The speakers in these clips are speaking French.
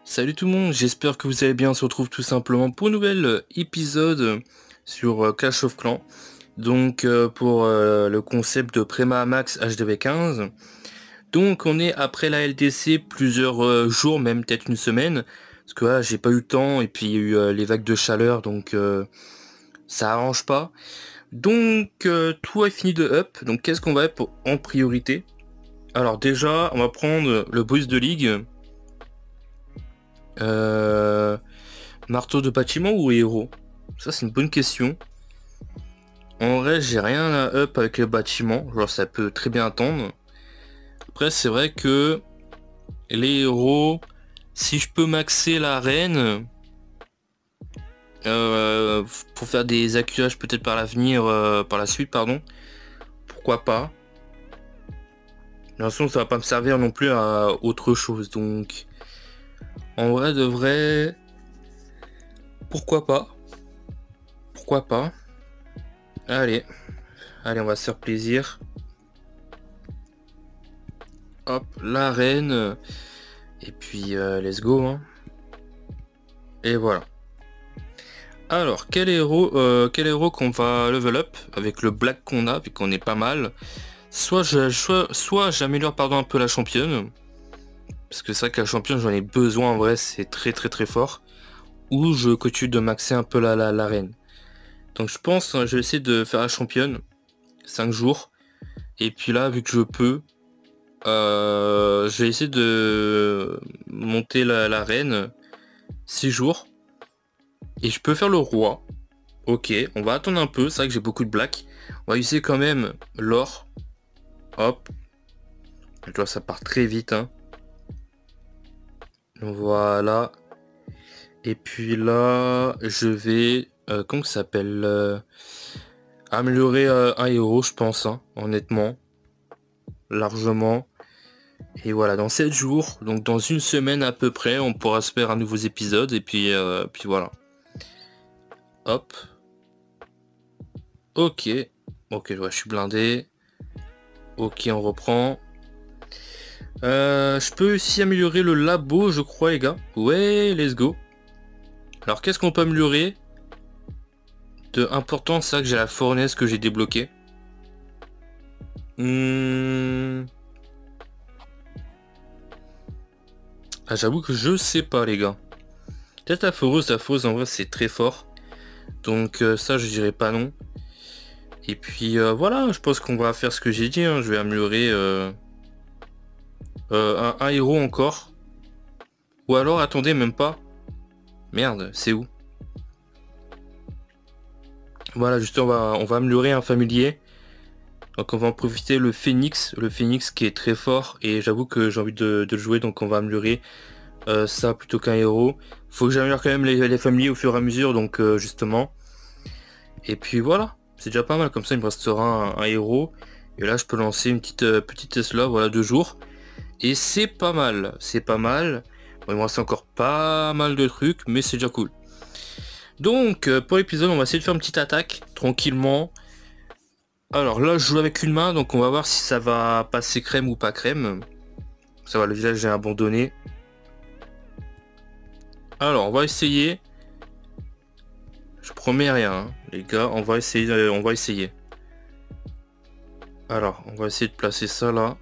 Salut tout le monde, j'espère que vous allez bien. On se retrouve tout simplement pour un nouvel épisode sur Clash of Clans. Donc pour le concept de Préma Max HDV15. Donc on est après la LDC plusieurs jours, même peut-être une semaine. Parce que là j'ai pas eu le temps et puis il y a eu les vagues de chaleur donc ça arrange pas. Donc tout est fini de up. Donc qu'est-ce qu'on va être en priorité? Alors déjà on va prendre le boost de ligue. Euh, Marteau de bâtiment ou héros? Ça c'est une bonne question. En vrai j'ai rien à up avec le bâtiment, genre ça peut très bien attendre. Après c'est vrai que les héros, si je peux maxer l'arène pour faire des accusages peut-être par l'avenir, par la suite pardon, pourquoi pas. De toute façon ça va pas me servir non plus à autre chose, donc en vrai de vrai, pourquoi pas. Pourquoi pas. Allez, allez on va se faire plaisir. Hop, l'arène. Et puis let's go hein. Et voilà. Alors quel héros qu'on va level up avec le black qu'on a, vu qu'on est pas mal. Soit j'améliore pardon un peu la championne. Parce que c'est vrai que la championne j'en ai besoin en vrai, c'est très fort. Ou je continue de maxer un peu la reine. Donc je pense je vais essayer de faire la championne 5 jours. Et puis là vu que je peux, je vais essayer de monter la reine 6 jours. Et je peux faire le roi. Ok, on va attendre un peu. C'est vrai que j'ai beaucoup de black. On va utiliser quand même l'or. Hop. Tu vois, ça part très vite. Hein. Voilà. Et puis là, je vais... comment ça s'appelle améliorer un héros, je pense. Hein, honnêtement. Largement. Et voilà, dans 7 jours, donc dans une semaine à peu près, on pourra se faire un nouveau épisode. Et puis voilà. Hop. Ok. Ok, ouais, je suis blindé. Ok, on reprend. Je peux aussi améliorer le labo, je crois, les gars. Ouais, let's go. Alors, qu'est-ce qu'on peut améliorer de important? C'est ça que j'ai la fournaise que j'ai débloquée. Ah, j'avoue que je sais pas, les gars. Peut-être la foreuse, en vrai, c'est très fort. Donc, ça, je dirais pas non. Et puis, voilà, je pense qu'on va faire ce que j'ai dit. Hein. Je vais améliorer un héros encore. Ou alors, attendez, même pas. Merde, c'est où? Voilà, juste on va améliorer un familier. Donc on va en profiter le phénix qui est très fort et j'avoue que j'ai envie de le jouer, donc on va améliorer ça plutôt qu'un héros. Faut que j'améliore quand même les familiers au fur et à mesure, donc justement. Et puis voilà, c'est déjà pas mal, comme ça il me restera un héros. Et là je peux lancer une petite Tesla, voilà, 2 jours. Et c'est pas mal, c'est pas mal. Bon, il me reste encore pas mal de trucs, mais c'est déjà cool. Donc pour l'épisode on va essayer de faire une petite attaque, tranquillement. Alors là je joue avec une main, donc on va voir si ça va passer crème ou pas crème. Ça va, le village j'ai abandonné. Alors on va essayer. Je promets rien hein, les gars, on va essayer, Alors on va essayer de placer ça là.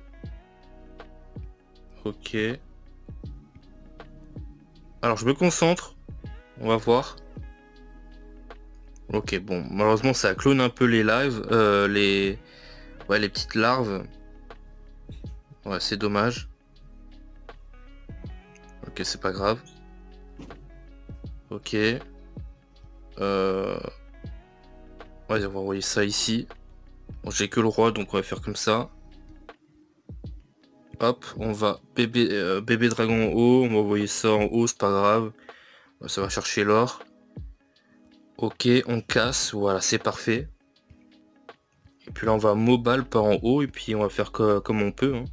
Ok. Alors je me concentre. On va voir. Ok, bon, malheureusement ça clone un peu les lives, ouais, les petites larves. Ouais, c'est dommage. Ok, c'est pas grave. Ok. Ouais, on va envoyer ça ici. Bon, j'ai que le roi, donc on va faire comme ça. Hop, on va bébé dragon en haut, on va envoyer ça en haut, c'est pas grave. Ça va chercher l'or. Ok, on casse, voilà, c'est parfait. Et puis là, on va mobile par en haut, et puis on va faire comme on peut. Hein.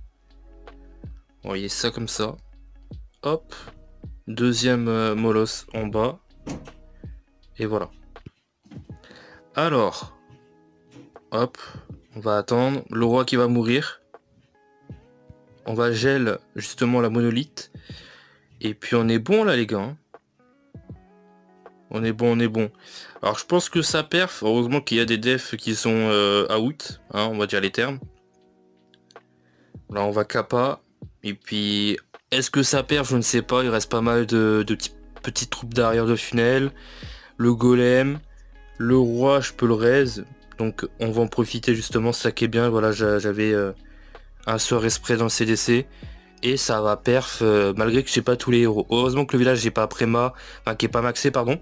On va envoyer ça comme ça. Hop, deuxième molosse en bas. Et voilà. Alors, hop, on va attendre. Le roi qui va mourir. On va gel justement la monolithe. Et puis on est bon là les gars. Hein. On est bon, on est bon. Alors je pense que ça perf. Heureusement qu'il y a des defs qui sont out. Hein, on va dire les termes. Là on va kappa. Et puis est-ce que ça perf? Je ne sais pas. Il reste pas mal de petites troupes derrière de funnel. Le golem. Le roi je peux le raise. Donc on va en profiter justement. Ça qui est bien. Voilà, j'avais un sort esprit dans le CDC. Et ça va perf malgré que j'ai pas tous les héros. Heureusement que le village n'est pas préma, enfin qui est pas maxé pardon.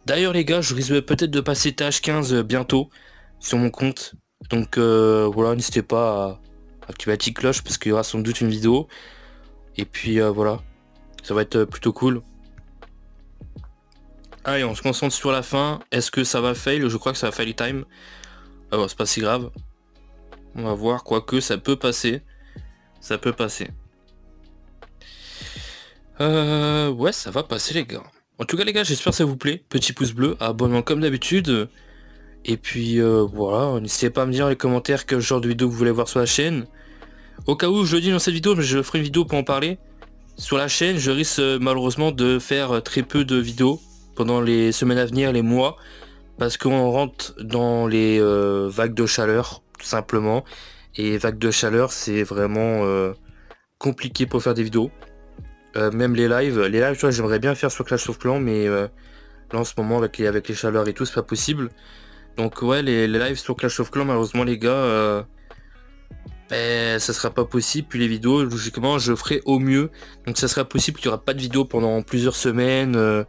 D'ailleurs les gars, je risque peut-être de passer tâche 15 bientôt sur mon compte. Donc voilà, n'hésitez pas à activer la petite cloche parce qu'il y aura sans doute une vidéo. Et puis voilà, ça va être plutôt cool. Allez, on se concentre sur la fin. Est-ce que ça va fail? Je crois que ça va fail time. Ah bon, c'est pas si grave. On va voir, quoique ça peut passer. Ça peut passer. Ouais, ça va passer les gars. En tout cas les gars, j'espère que ça vous plaît. Petit pouce bleu, abonnement comme d'habitude. Et puis voilà, n'hésitez pas à me dire dans les commentaires quel genre de vidéo vous voulez voir sur la chaîne. Au cas où je le dis dans cette vidéo, mais je ferai une vidéo pour en parler. Sur la chaîne, je risque malheureusement de faire très peu de vidéos pendant les semaines à venir, les mois. Parce qu'on rentre dans les vagues de chaleur, tout simplement. Et vagues de chaleur, c'est vraiment compliqué pour faire des vidéos. Même les lives, tu vois, j'aimerais bien faire sur Clash of Clans, mais là en ce moment avec les chaleurs et tout, c'est pas possible. Donc ouais, les lives sur Clash of Clans, malheureusement les gars, ben, ça sera pas possible. Puis les vidéos, logiquement, je ferai au mieux. Donc ça sera possible qu'il y aura pas de vidéo pendant plusieurs semaines,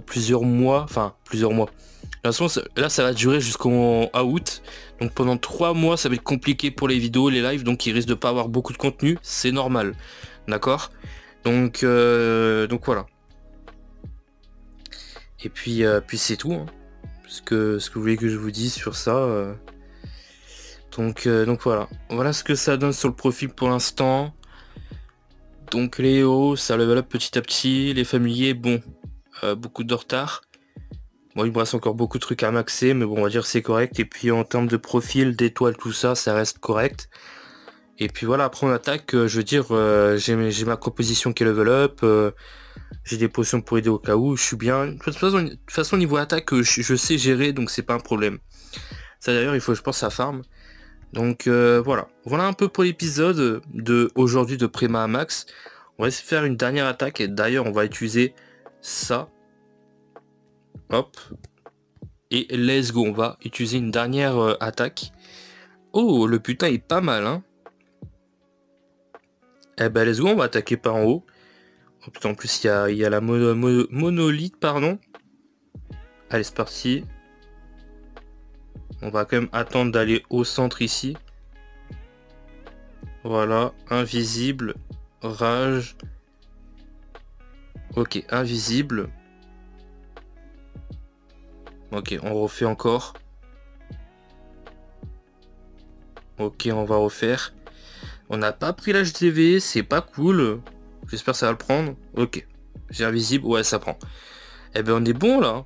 plusieurs mois, enfin plusieurs mois. De toute façon, là ça va durer jusqu'en août. Donc pendant 3 mois, ça va être compliqué pour les vidéos, les lives, donc ils risquent de pas avoir beaucoup de contenu, c'est normal. D'accord? Donc voilà. Et puis c'est tout. Hein. Ce que vous voulez que je vous dise sur ça. Donc voilà. Voilà ce que ça donne sur le profil pour l'instant. Donc les héros, ça level up petit à petit. Les familiers, bon, beaucoup de retard. Bon, il me reste encore beaucoup de trucs à maxer, mais bon, on va dire c'est correct. Et puis en termes de profil, d'étoiles, tout ça, ça reste correct. Et puis voilà, après on attaque, je veux dire, j'ai ma composition qui est level up, j'ai des potions pour aider au cas où, je suis bien. De toute façon niveau attaque, je sais gérer, donc c'est pas un problème. Ça d'ailleurs, il faut je pense à farm. Donc voilà, voilà un peu pour l'épisode de aujourd'hui de Préma à Max. On va essayer de faire une dernière attaque, et d'ailleurs on va utiliser ça. Hop. Et let's go, on va utiliser une dernière attaque. Oh, le putain est pas mal, hein. Eh ben let's go, on va attaquer par en haut. Oh, putain, en plus il y a la monolithe, pardon. Allez, c'est parti. On va quand même attendre d'aller au centre ici. Voilà, invisible, rage. Ok, invisible. Ok, on refait encore. Ok, on va refaire. On n'a pas pris l'HDV, c'est pas cool. J'espère que ça va le prendre. Ok. J'ai invisible, ouais ça prend. Eh ben on est bon là.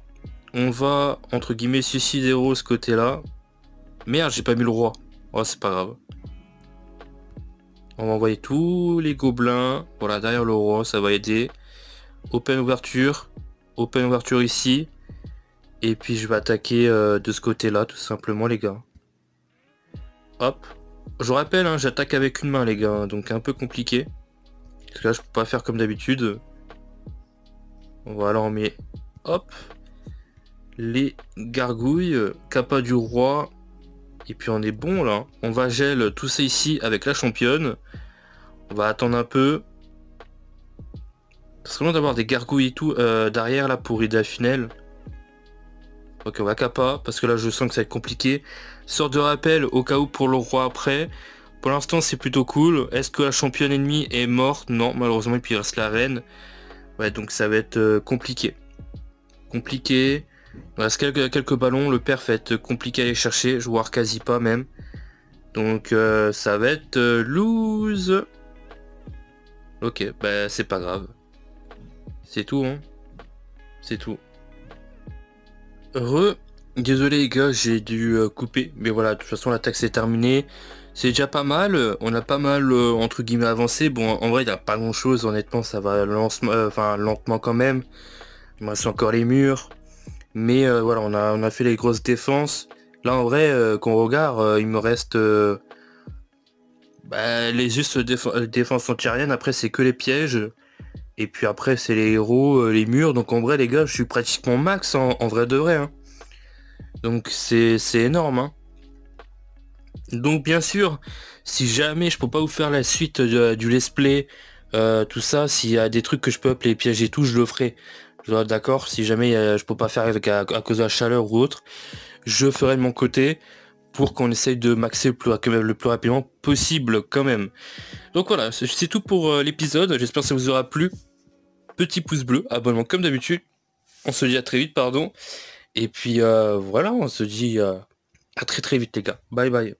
On va, entre guillemets, suicider héros ce côté-là. Merde, j'ai pas mis le roi. Oh, c'est pas grave. On va envoyer tous les gobelins. Voilà, derrière le roi, ça va aider. Open ouverture. Open ouverture ici. Et puis je vais attaquer de ce côté-là, tout simplement, les gars. Hop. Je rappelle, hein, j'attaque avec une main les gars, donc un peu compliqué. Parce que là je peux pas faire comme d'habitude. Voilà, on met hop les gargouilles, kappa du roi. Et puis on est bon là. On va gel tout ça ici avec la championne. On va attendre un peu. Ça serait long d'avoir des gargouilles et tout derrière là pour aider à funnel. Ok, on va kappa parce que là je sens que ça va être compliqué. Sort de rappel au cas où pour le roi après. Pour l'instant c'est plutôt cool. Est-ce que la championne ennemie est morte? Non, malheureusement, et puis il reste la reine. Ouais, donc ça va être compliqué. Compliqué. Il reste quelques ballons. Le perf va être compliqué à aller chercher. Je vois quasi pas même. Donc ça va être lose. Ok, bah c'est pas grave. C'est tout, hein. C'est tout. Désolé les gars, j'ai dû couper, mais voilà, de toute façon l'attaque c'est terminé. c'est déjà pas mal. On a pas mal entre guillemets avancé. Bon, en vrai, il n'y a pas grand chose. Honnêtement, ça va lentement quand même. Il me reste encore les murs. Mais voilà, on a fait les grosses défenses. Là, en vrai, qu'on regarde, il me reste les juste défenses antiaériennes. Après, c'est que les pièges. Et puis après, c'est les héros, les murs. Donc en vrai, les gars, je suis pratiquement max en vrai de vrai, hein. Donc c'est énorme, hein. Donc bien sûr, si jamais je peux pas vous faire la suite du let's play, tout ça, s'il y a des trucs que je peux appeler pièges et tout, je le ferai. D'accord, si jamais je peux pas faire avec à cause de la chaleur ou autre, je ferai de mon côté pour qu'on essaye de maxer le plus rapidement possible quand même. Donc voilà, c'est tout pour l'épisode, j'espère que ça vous aura plu. Petit pouce bleu, abonnement comme d'habitude. On se dit à très vite, pardon. Et puis voilà, on se dit à très très vite les gars. Bye bye.